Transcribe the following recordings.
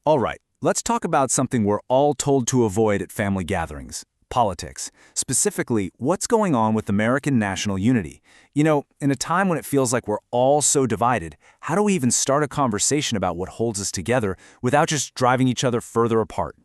All right, let's talk about something we're all told to avoid at family gatherings: politics. Specifically, what's going on with American national unity? In a time when it feels like we're all so divided, how do we even start a conversation about what holds us together without just driving each other further apart?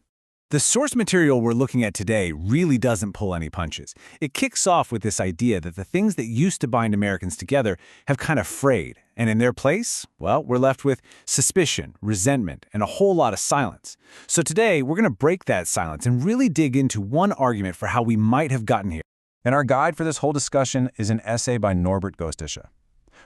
The source material we're looking at today really doesn't pull any punches. It kicks off with this idea that the things that used to bind Americans together have kind of frayed, and in their place, well, we're left with suspicion, resentment, and a whole lot of silence. So today, we're going to break that silence and really dig into one argument for how we might have gotten here. And our guide for this whole discussion is an essay by Norbert Gostische.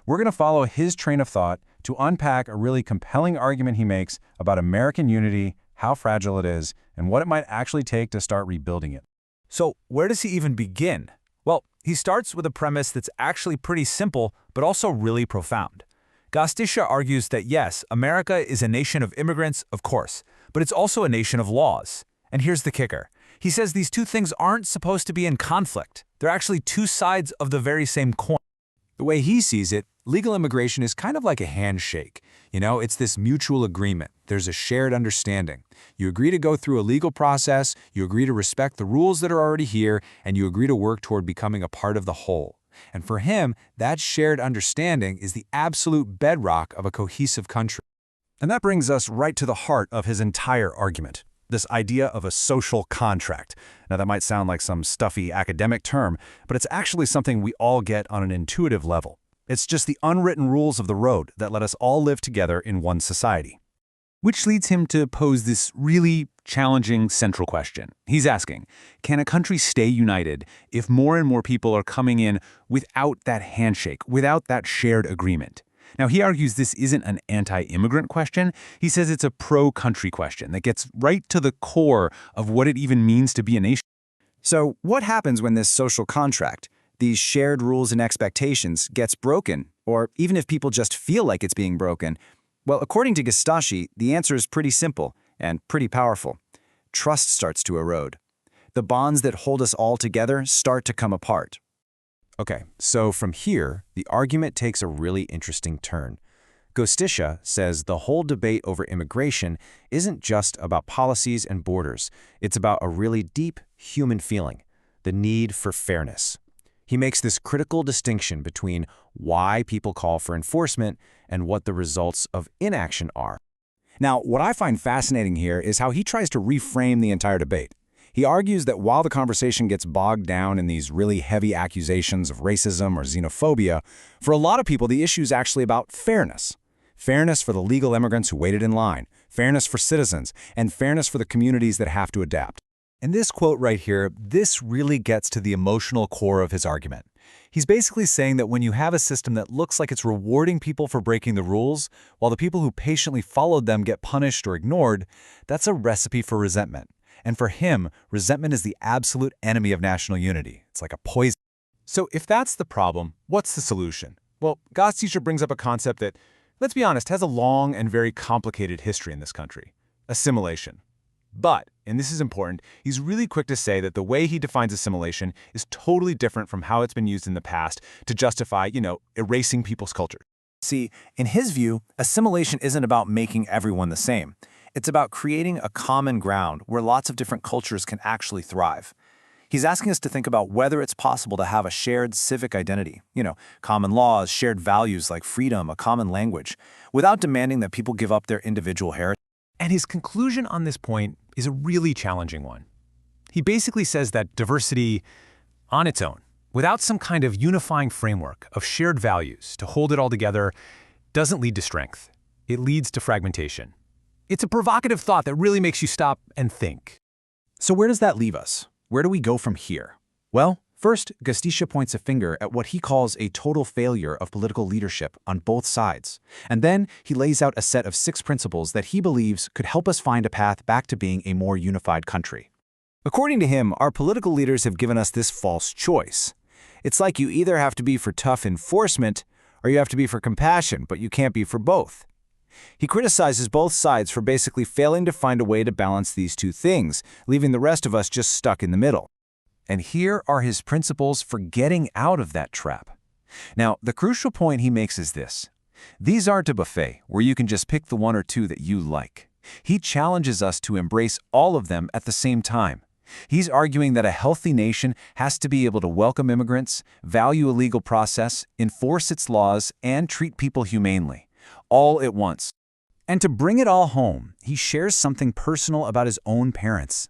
We're going to follow his train of thought to unpack a really compelling argument he makes about American unity, how fragile it is, and what it might actually take to start rebuilding it. So, where does he even begin? Well, he starts with a premise that's actually pretty simple, but also really profound. Gostische argues that yes, America is a nation of immigrants, of course, but it's also a nation of laws. And here's the kicker. He says these two things aren't supposed to be in conflict. They're actually two sides of the very same coin. The way he sees it, legal immigration is kind of like a handshake. It's this mutual agreement. There's a shared understanding. You agree to go through a legal process, you agree to respect the rules that are already here, and you agree to work toward becoming a part of the whole. And for him, that shared understanding is the absolute bedrock of a cohesive country. And that brings us right to the heart of his entire argument, this idea of a social contract. Now, that might sound like some stuffy academic term, but it's actually something we all get on an intuitive level. It's just the unwritten rules of the road that let us all live together in one society. Which leads him to pose this really challenging central question. He's asking, can a country stay united if more and more people are coming in without that handshake, without that shared agreement? Now, he argues this isn't an anti-immigrant question. He says it's a pro-country question that gets right to the core of what it even means to be a nation. So what happens when this social contract, these shared rules and expectations, gets broken, or even if people just feel like it's being broken? Well, according to Gostische, the answer is pretty simple and pretty powerful. Trust starts to erode. The bonds that hold us all together start to come apart. Okay, so from here, the argument takes a really interesting turn. Gostische says the whole debate over immigration isn't just about policies and borders. It's about a really deep human feeling, the need for fairness. He makes this critical distinction between why people call for enforcement and what the results of inaction are. Now, what I find fascinating here is how he tries to reframe the entire debate. He argues that while the conversation gets bogged down in these really heavy accusations of racism or xenophobia, for a lot of people the issue is actually about fairness. Fairness for the legal immigrants who waited in line, fairness for citizens, and fairness for the communities that have to adapt. And this quote right here, this really gets to the emotional core of his argument. He's basically saying that when you have a system that looks like it's rewarding people for breaking the rules, while the people who patiently followed them get punished or ignored, that's a recipe for resentment. And for him, resentment is the absolute enemy of national unity. It's like a poison. So if that's the problem, what's the solution? Well, Gostische brings up a concept that, let's be honest, has a long and very complicated history in this country: assimilation. But, and this is important, he's really quick to say that the way he defines assimilation is totally different from how it's been used in the past to justify, erasing people's culture. See, in his view, assimilation isn't about making everyone the same. It's about creating a common ground where lots of different cultures can actually thrive. He's asking us to think about whether it's possible to have a shared civic identity, common laws, shared values like freedom, a common language, without demanding that people give up their individual heritage. And his conclusion on this point is a really challenging one. He basically says that diversity on its own, without some kind of unifying framework of shared values to hold it all together, doesn't lead to strength. It leads to fragmentation. It's a provocative thought that really makes you stop and think. So where does that leave us? Where do we go from here? Well, first, Gostische points a finger at what he calls a total failure of political leadership on both sides. And then he lays out a set of 6 principles that he believes could help us find a path back to being a more unified country. According to him, our political leaders have given us this false choice. It's like you either have to be for tough enforcement or you have to be for compassion, but you can't be for both. He criticizes both sides for basically failing to find a way to balance these two things, leaving the rest of us just stuck in the middle. And here are his principles for getting out of that trap. Now, the crucial point he makes is this: these aren't a buffet where you can just pick the one or two that you like. He challenges us to embrace all of them at the same time. He's arguing that a healthy nation has to be able to welcome immigrants, value a legal process, enforce its laws, and treat people humanely, all at once. And to bring it all home, he shares something personal about his own parents.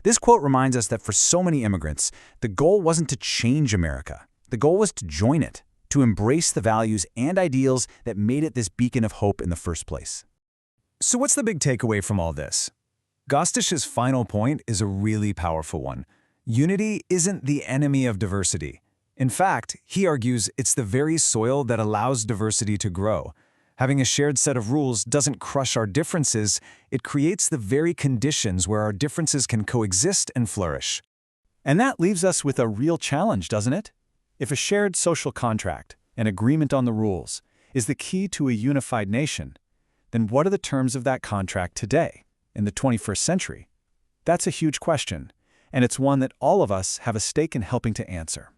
This quote reminds us that for so many immigrants, the goal wasn't to change America. The goal was to join it, to embrace the values and ideals that made it this beacon of hope in the first place. So what's the big takeaway from all this? Gostish's final point is a really powerful one. Unity isn't the enemy of diversity. In fact, he argues it's the very soil that allows diversity to grow. Having a shared set of rules doesn't crush our differences, it creates the very conditions where our differences can coexist and flourish. And that leaves us with a real challenge, doesn't it? If a shared social contract, an agreement on the rules, is the key to a unified nation, then what are the terms of that contract today, in the 21st century? That's a huge question, and it's one that all of us have a stake in helping to answer.